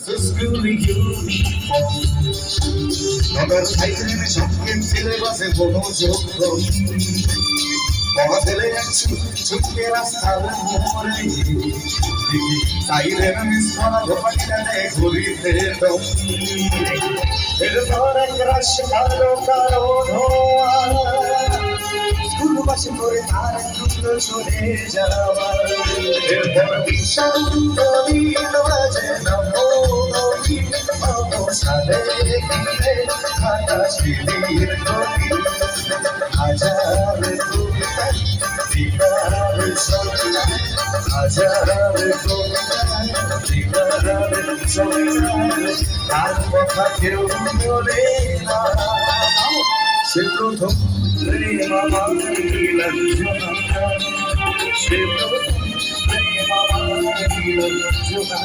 school uniform নগর সাইকেলের সঙ্গে সিলেবাসে কোনো যোগ্য পথেলে ছুটকে রাস্তার মোড়ে সাইরেন মিস করা ধোপাটিতে ঘুরিতে দম এরপর এক রাশ কালো কালো ধোয়া স্কুল বাসে করে তার দ্রুত সরে যাওয়া এরপর বিশাল দলিল বাজে নমো নবী নমো সালে গিয়ে খাটা শিলির গলি হাজার ঠিকার সঙ্গে হাজার ঠিকার সঙ্গে তার কথা কেউ বলে না সে প্রথম প্রেম আমার লজ্জনা সে প্রথম প্রেম আমার লজ্জনা